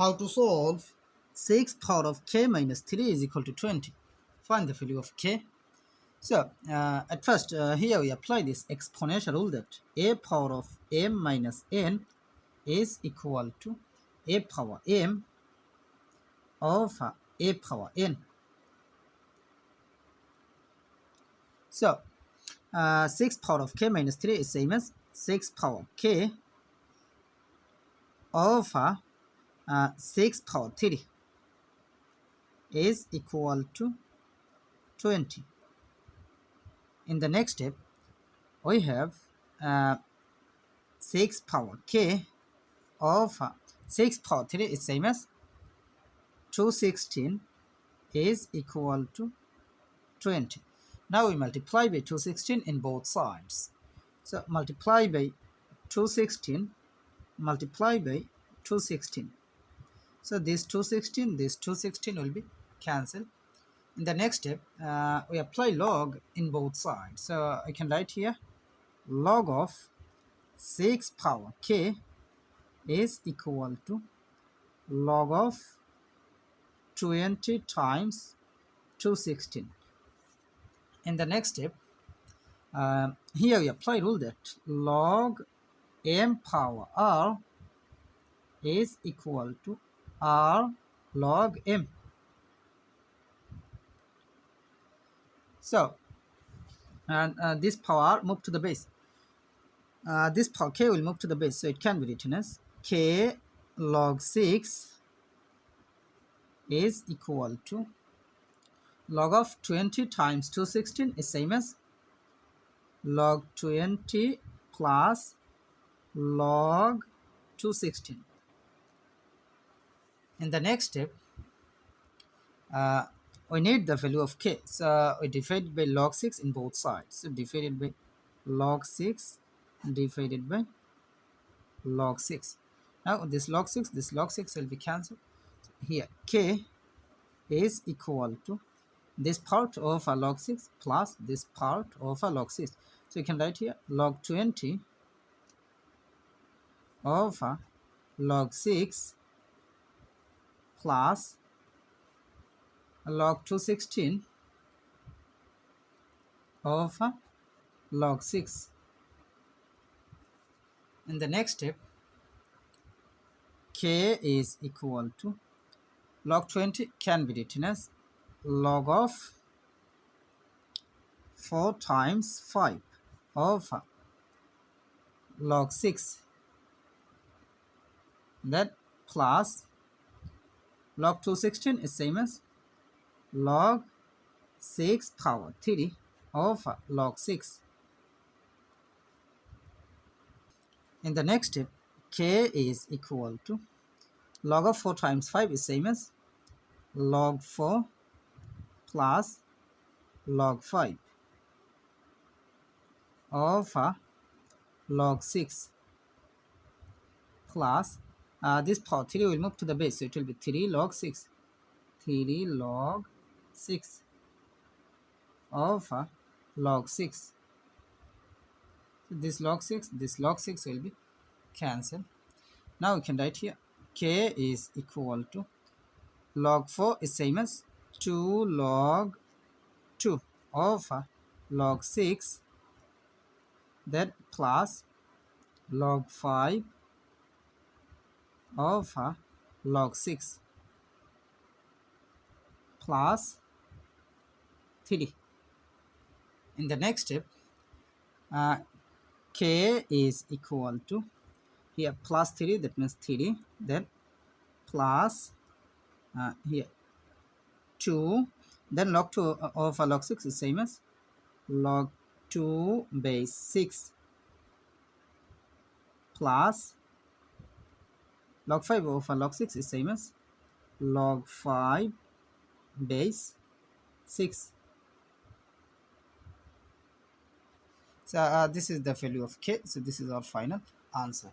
How to solve 6 power of k minus 3 is equal to 20. Find the value of k. So, at first, here we apply this exponential rule that a power of m minus n is equal to a power m over a power n. So, 6 power of k minus 3 is same as 6 power k over 6 power 3 is equal to 20. In the next step, we have 6 power k over 6 power 3 is same as 216 is equal to 20. Now we multiply by 216 in both sides. So multiply by 216, multiply by 216. So this 216 will be cancelled. In the next step, we apply log in both sides. So I can write here log of 6 power k is equal to log of 20 times 216. In the next step, here we apply rule that log m power r is equal to r log m. So, and this power move to the base. This power k will move to the base, so it can be written as k log 6 is equal to log of 20 times 216 is same as log 20 plus log 216. In the next step, we need the value of k. So we divide by log 6 in both sides. So divided by log 6 divided by log 6. Now this log 6 will be cancelled. So here k is equal to this part of a log 6 plus this part of a log 6. So you can write here log 20 over log 6 plus log 216 over log 6. In the next step, k is equal to log 20 can be written as log of 4 times 5 over log 6, that plus log 216 is same as log 6 power 3 over log 6. In the next step, k is equal to log of 4 times 5 is same as log 4 plus log 5 over log 6 plus this power 3 will move to the base, so it will be 3 log 6 over log 6. So this log 6 will be cancelled. Now we can write here k is equal to log 4 is same as 2 log 2 over log 6, that plus log 5 over log 6 plus 3. In the next step, k is equal to here plus 3, that means 3, then plus here 2, then log 2 over log 6 is same as log 2 base 6 plus log 5 over log 6 is same as log 5 base 6. So this is the value of k. So this is our final answer.